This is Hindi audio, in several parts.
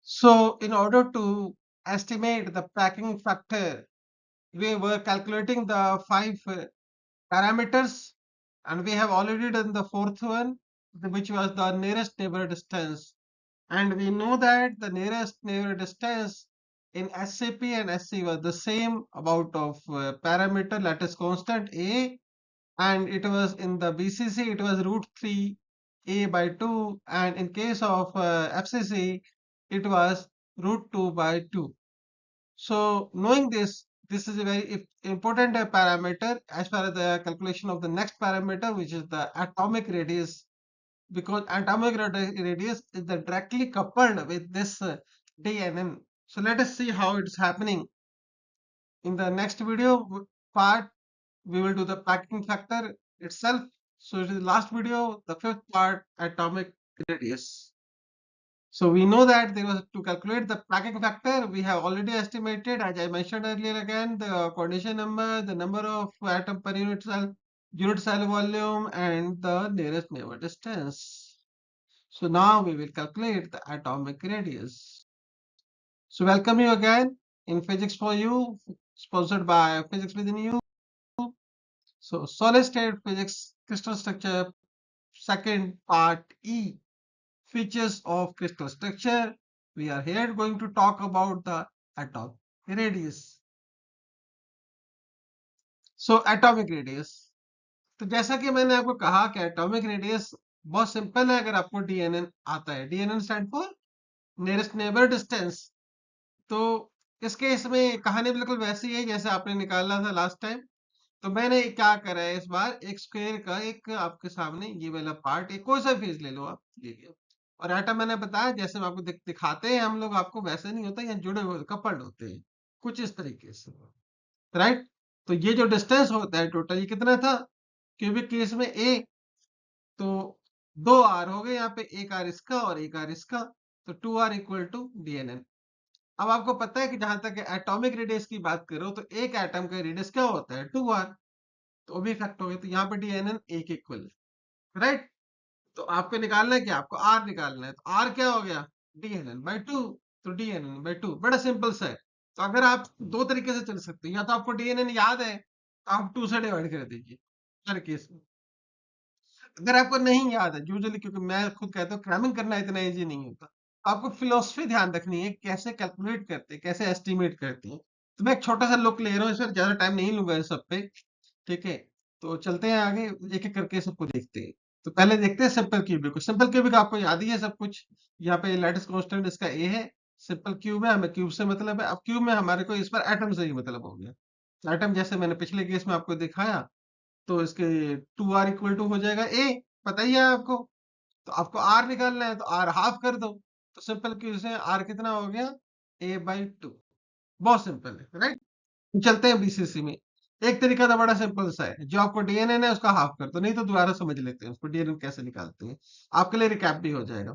So in order to estimate the packing factor, we were calculating the five parameters, and we have already done the fourth one, which was the nearest neighbor distance. And we know that the nearest neighbor distance in SCP and SC was the same amount of parameter, lattice constant A, and it was in the BCC, it was root 3 A by 2, and in case of FCC, it was root 2 by 2. So knowing this is a very important parameter as far as the calculation of the next parameter, which is the atomic radius, because atomic radius is directly coupled with this DNN. So let us see how it's happening. In the next video part, we will do the packing factor itself. So it is the last video, the fifth part, atomic radius. So we know that there was to calculate the packing factor, we have already estimated, as I mentioned earlier again, the coordination number, the number of atom per unit cell volume, and the nearest neighbor distance. So now we will calculate the atomic radius. So welcome you again in Physics for You, sponsored by Physics Within You. So solid state physics, crystal structure, second part E, features of crystal structure. We are here going to talk about the atomic radius. So atomic radius. तो जैसा कि मैंने आपको कहा कि एटॉमिक रेडियस बहुत सिंपल है अगर आपको डीएनएन आता है. DNN stand for nearest neighbour distance. तो इस केस में कहानी बिल्कुल वैसी है जैसे आपने निकाला था लास्ट टाइम. तो मैंने क्या करा है इस बार, एक स्क्वायर का एक आपके सामने ये वाला पार्ट, एक कोई सा फेस ले लो आप, ये लिया. और एटम मैंने बताया जैसे हम आपको दिखाते हैं हम लोग, आपको वैसे नहीं होता, यहाँ जुड़े हुए कपल्ड होते हैं कुछ इस तरीके से, राइट. तो ये जो डिस्टेंस होता है टोटल, ये कितना था क्यूबिक केस में ए, तो 2 r हो गए यहाँ पे, एक r इसका और एक r इसका, तो 2r इक्वल टू डीएनएन. अब आपको पता है कि जहां तक एटॉमिक रेडियस की बात करो तो एक एटम का रेडियस क्या होता है, 2r. तो वो भी फैक्ट हो गया, तो यहाँ पे डीएनएन एक इक्वल, राइट. तो आपको निकालना है क्या, आपको आर निकालना है, तो आर क्या हो गया, डीएनएन बाई 2. तो डीएनएन बाई 2 बड़ा सिंपल सा है. तो अगर आप दो तरीके से चल सकते हैं, या तो आपको डीएनएन याद है तो आप 2 से डिवाइड कर दीजिए हर केस में. अगर आपको नहीं याद है यूजुअली, क्योंकि मैं खुद कहता हूँ क्रैमिंग करना इतना इजी नहीं होता, आपको फिलोसफी ध्यान रखनी है, कैसे कैलकुलेट करते हैं, कैसे एस्टिमेट करते हैं. तो मैं एक छोटा सा लुक ले रहा हूँ, इसमें ज्यादा टाइम नहीं लूंगा इस सब पे, ठीक है. तो चलते हैं आगे, एक एक करके सबको देखते हैं. तो पहले देखते हैं सिंपल क्यूबिक को. सिंपल क्यूबिक आपको याद ही है सब कुछ. यहाँ पे लैटिस कांस्टेंट इसका ए है, सिंपल क्यूब है, हमें क्यूब से मतलब है. अब क्यूब में हमारे को इस बार एटम से ही मतलब हो गया. एटम जैसे मैंने पिछले केस में आपको दिखाया, तो इसके 2r इक्वल टू हो जाएगा ए, पता ही है आपको. तो आपको आर निकालना है तो आर हाफ कर दो, तो सिंपल क्यू से आर कितना हो गया, ए बाई 2. बहुत सिंपल है, राइट. चलते हैं बीसीसी में. एक तरीका तो बड़ा सिंपल सा है, जो आपको डीएनएन है उसका हाफ कर दो, नहीं तो दोबारा समझ लेते हैं उसको डीएनएन कैसे निकालते हैं, आपके लिए रिकैप भी हो जाएगा.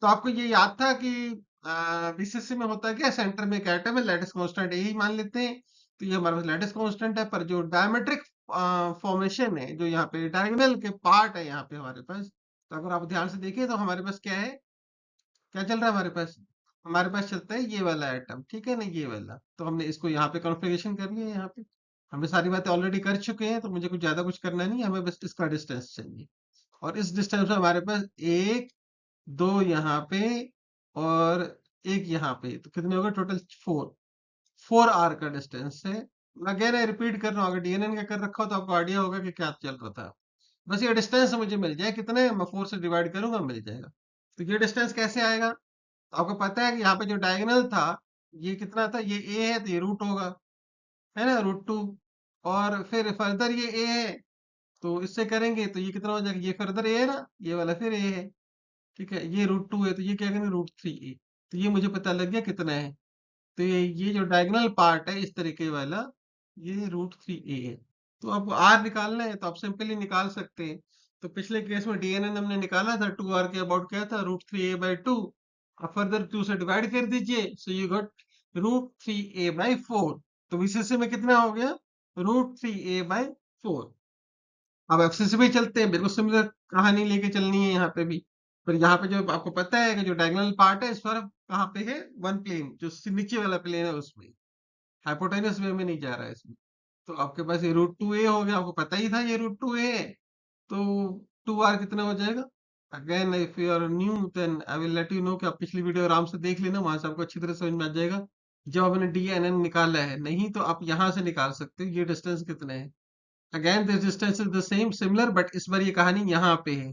तो आपको ये याद था कि बीसीसी में होता है क्या, सेंटर में एक एटम है, लैटिस कांस्टेंट यही मान लेते हैं. तो ये हमारे पास लैटिस कांस्टेंट है, पर जो डायमेट्रिक फॉर्मेशन है, जो यहाँ पे डायगोनल के पार्ट है यहाँ पे हमारे पास, तो अगर आप ध्यान से देखिए तो हमारे पास क्या है, क्या चल रहा है हमारे पास, हमारे पास चलता है ये वाला एटम, ठीक है ना, ये वाला. तो हमने इसको यहाँ पे कॉन्फ़िगरेशन कर लिया है. यहाँ पे हमने सारी बातें ऑलरेडी कर चुके हैं, तो मुझे कुछ ज्यादा कुछ करना नहीं है, हमें बस इसका डिस्टेंस चाहिए. और इस डिस्टेंस में हमारे पास एक, दो यहाँ पे और एक यहाँ पे, तो कितने हो गए टोटल, 4 r का डिस्टेंस है. मैं कह रहा रिपीट कर रहा हूँ, अगर डीएनएन का कर रखा हो तो आपको आइडिया होगा कि क्या चल रहा था. बस ये डिस्टेंस मुझे मिल जाए, कितने, मैं 4 से डिवाइड करूंगा मिल जाएगा. तो ये डिस्टेंस कैसे आएगा, तो आपको पता है कि यहाँ पे जो डायगोनल था ये कितना था, ये ए है तो ये रूट होगा, है ना, रूट 2. और फिर फर्दर ये ए है, तो इससे करेंगे तो ये कितना हो जाएगा, ये फर्दर ए है ना, ये वाला फिर ए है, ठीक है. ये रूट 2 है तो ये क्या करेंगे, रूट 3 ए. तो ये मुझे पता लग गया कितना है. तो ये जो डायगोनल पार्ट है इस तरीके वाला, ये रूट 3 ए है. तो आपको आर निकालना है तो आप सिंपली निकाल सकते हैं. तो पिछले केस में डीएनएन हमने निकाला था, 2r के अबाउट क्या था, रूट 3 ए बाई 2. अब फर्दर 2 से डिवाइड कर दीजिए, so you got root 3 A by 4. तो बीसीसी में कितना हो गया, रूट 3 ए बाई 4. अब एफसीसी में चलते हैं, बिल्कुल सिमिलर कहानी लेके चलनी है यहाँ पे भी. पर यहाँ पे जो आपको पता है कि जो डायगोनल पार्ट है इस पर कहाँ पे है, वन प्लेन जो नीचे वाला प्लेन है उसमें, हाइपोटेनस वे में नहीं जा रहा है इसमें। तो आपके पास ये रूट टू ए हो गया, आपको पता ही था ये रूट टू ए है। तो टू आर कितना हो जाएगा? Again if you are new then I will let you know कि आप पिछली वीडियो आराम से देख लेना, वहां से आपको अच्छी तरह समझ में आ जाएगा। जब आपने डी एन एन निकाला है, नहीं तो आप यहाँ से निकाल सकते हो ये डिस्टेंस कितना है। Again this distance is the same similar, but इस बार ये कहानी यहाँ पे है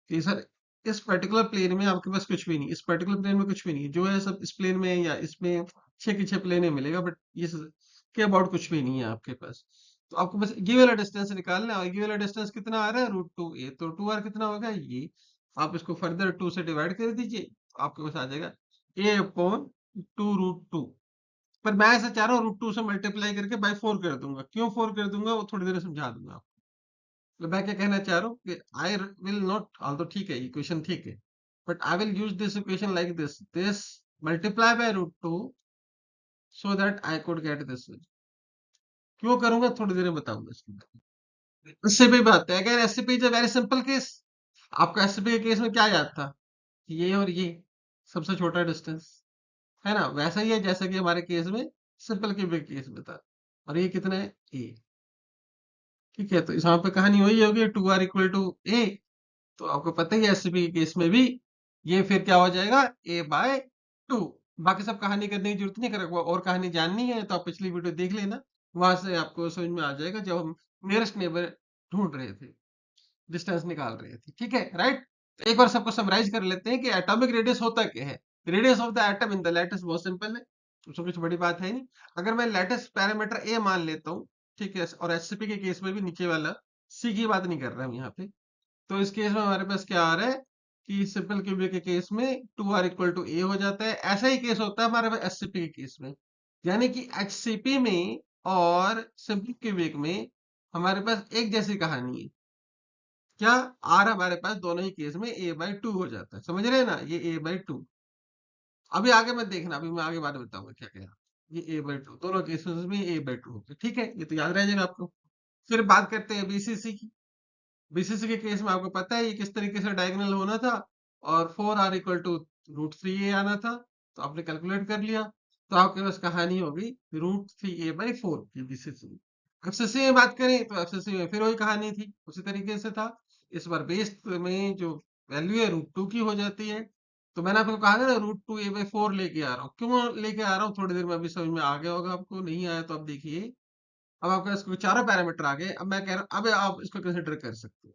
कि सर इस पर्टिकुलर प्लेन में आपके पास कुछ भी नहीं, इस पर्टिकुलर प्लेन में कुछ भी नहीं, जो है सब इस प्लेन में या इसमें छह के छह प्लेन में मिलेगा, बट ये के अबाउट कुछ भी नहीं है आपके पास। तो आपको बस ये वाला डिस्टेंस निकालना है, और ये वाला डिस्टेंस कितना आ रहा है, रूट टू ए। तो टू आर कितना होगा, ये आप इसको फर्दर टू से डिवाइड कर दीजिए, तो आपके पास आ जाएगा ए अपॉन टू रूट टू। पर मैं ऐसा चाह रहा हूँ रूट टू से मल्टीप्लाई करके बाई फोर कर दूंगा। क्यों फोर कर दूंगा वो थोड़ी देर में समझा दूंगा। तो मैं क्या कहना चाह रहा हूँ कि आई विल नॉट, ऑल तो ठीक है इक्वेशन ठीक है, but I will use this equation like this multiply by root two so that I could get this. क्यों करूंगा थोड़ी देर में बताऊंगा इसके। एससीपी बात है, अगर SCP is a very simple case. आपको एससीपी के केस में क्या याद था, ये और ये सबसे छोटा डिस्टेंस है ना, वैसा ही है जैसा कि हमारे केस में सिंपल क्यूबिक केस में था। और ये कितना है, ए। ठीक है, तो यहाँ पे कहानी वही होगी, टू आर इक्वल टू ए। तो आपको पता ही है एससीपी के केस में भी ये फिर क्या हो जाएगा, ए बाय टू। बाकी सब कहानी करने की जरूरत नहीं, अगर आपको और कहानी जाननी है तो आप पिछली वीडियो देख लेना, वहां से आपको समझ में आ जाएगा जब हम नियरेस्ट नेबर ढूंढ रहे थे, डिस्टेंस निकाल रहे थे। ठीक है, राइट। तो एक बार सबको समराइज कर लेते हैं कि एटॉमिक रेडियस होता क्या है। Radius of the atom in the lattice बहुत सिंपल है, उसमें कुछ बड़ी बात है नहीं। अगर मैं लैटिस पैरामीटर ए मान लेता हूँ, ठीक है, और एससीपी के केस में भी नीचे वाला सी की बात नहीं कर रहा हूँ यहाँ पे, तो इस केस में हमारे पास क्या आ रहा है कि सिंपल क्यूबिक के केस में टू आर इक्वल टू ए हो जाता है। ऐसा ही केस होता है हमारे पास एससीपी के केस में, यानी कि एचसीपी में और सिंपल क्यूबिक में हमारे पास एक जैसी कहानी है। क्या आर हमारे पास दोनों ही केस में ए बाई टू हो जाता है, समझ रहे हैं ना, ये ए बाई टू। अभी आगे मत देखना, अभी मैं आगे बाद में बताऊंगा क्या क्या। ये ए बाई टू दोनों केसेस में ए बाई टू होता है, ठीक है, ये तो याद रह जाएगा आपको। फिर बात करते हैं बीसीसी की। बीसीसी के केस में आपको पता है ये किस तरीके से डायगोनल होना था, और four r equal to root three a आना था, तो आपने कैलकुलेट कर लिया। तो आपके पास कहानी होगी root three A by four की बीसीसी में। एफसीसी में बात करें तो एफसीसी में फिर वही कहानी थी, उसी तरीके से था। इस बार बेस में जो वैल्यू है रूट टू की हो जाती है। तो मैंने आपको कहा था ना root two A by four लेके आ रहा हूँ, क्यों लेके आ रहा हूँ थोड़ी देर में अभी समझ में आ गया होगा आपको, नहीं आया तो आप देखिए। अब आपके पास चारों पैरामीटर आ गए, अब मैं कह रहा हूँ अब आप इसको कंसिडर कर सकते हो।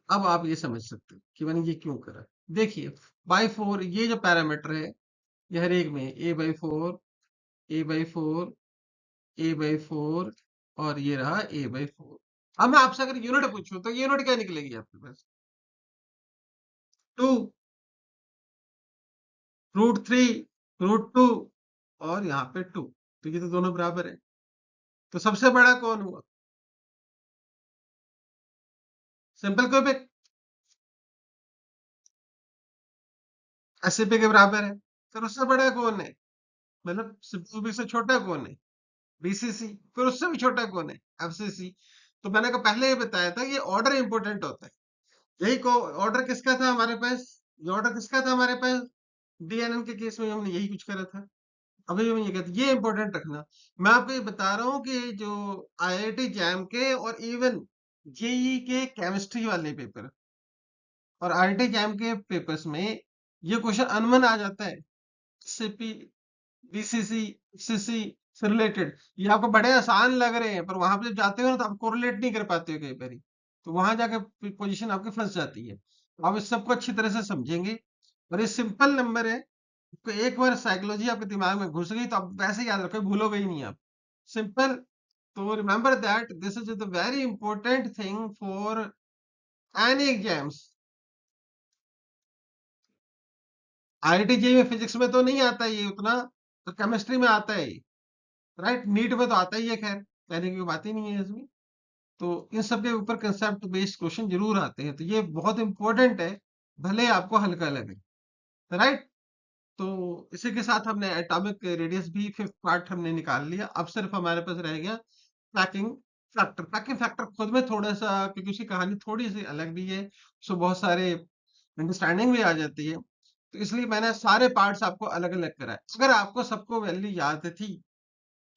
अब आप ये समझ सकते हो कि मैंने ये क्यों करा। देखिए, बाई फोर ये जो पैरामीटर है, ये हर एक में a by four, a by four, a by four, और ये रहा ए बाई फोर। अब मैं आपसे अगर यूनिट पूछूं तो ये यूनिट क्या निकलेगी आपके पास, two, root three, root two, और यहाँ पे टू। तो ये तो दोनों बराबर है। तो सबसे बड़ा कौन हुआ, सिंपल क्यूबिक, एससीपी के बराबर है। फिर उससे बड़ा कौन है, मतलब सिंपल क्यूबिक से छोटा कौन है, बीसीसी। फिर उससे भी छोटा कौन है, एफसीसी। तो मैंने को पहले ही बताया था ये ऑर्डर इंपॉर्टेंट होता है। यही को ऑर्डर किसका था हमारे पास, ये ऑर्डर किसका था हमारे पास, डीएनएन के केस में हमने यही कुछ करा था। अभी हम ये कहते ये इंपॉर्टेंट रखना। मैं आपको ये बता रहा हूँ कि जो आईआईटी जैम के और इवन जेई के केमिस्ट्री वाले पेपर और आईआईटी जैम के पेपर्स में ये क्वेश्चन अनमन आ जाता है, सीपी, बीसीसी, सीसी से रिलेटेड। ये आपको बड़े आसान लग रहे हैं, पर वहां पे जब जाते हो ना तो आप कोरिलेट नहीं कर पाते हो कई बार। तो वहां जाके पोजीशन आपकी फंस जाती है। तो आप इस सबको अच्छी तरह से समझेंगे, और ये सिंपल नंबर है। तो एक बार साइकोलॉजी आपके दिमाग में घुस गई तो आप वैसे याद रखो, भूलोगे ही नहीं आप। सिंपल। तो remember that this is the very important thing for any exams. IIT JEE में फिजिक्स में तो नहीं आता ये उतना, तो केमिस्ट्री में आता है, राइट। नीट में तो आता ही है, खैर कहने की बात ही नहीं है इसमें। तो इन सब के ऊपर कंसेप्ट बेस्ड क्वेश्चन जरूर आते हैं, तो ये बहुत इंपॉर्टेंट है, भले आपको हल्का लगे, राइट। तो इसी के साथ हमने एटॉमिक रेडियस भी फिफ्थ पार्ट हमने निकाल लिया। अब सिर्फ हमारे पास रह गया पैकिंग फैक्टर। पैकिंग फैक्टर खुद में थोड़ा सा, क्योंकि उसकी कहानी थोड़ी सी अलग भी है, उसमें बहुत सारे अंडरस्टैंडिंग भी आ जाती है। तो इसलिए मैंने सारे पार्ट्स आपको अलग अलग कराए। अगर आपको सबको वैल्यू याद थी,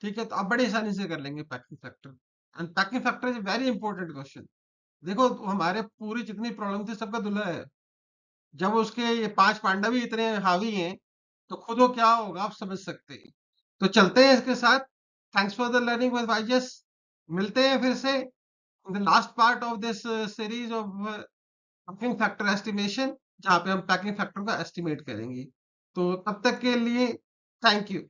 ठीक है, तो आप बड़ी आसानी से कर लेंगे packing factor. And packing factor is very important question. देखो हमारे पूरी जितनी प्रॉब्लम थी सबका दूल्हा है। जब उसके ये 5 पांडव ही इतने हावी हैं, तो खुद वो क्या होगा आप समझ सकते हैं। तो चलते हैं इसके साथ। Thanks for the learning with wises. मिलते हैं फिर से in the last part of this series of packing factor estimation, जहाँ पे हम पैकिंग फैक्टर का एस्टिमेट करेंगे। तो तब तक के लिए थैंक यू।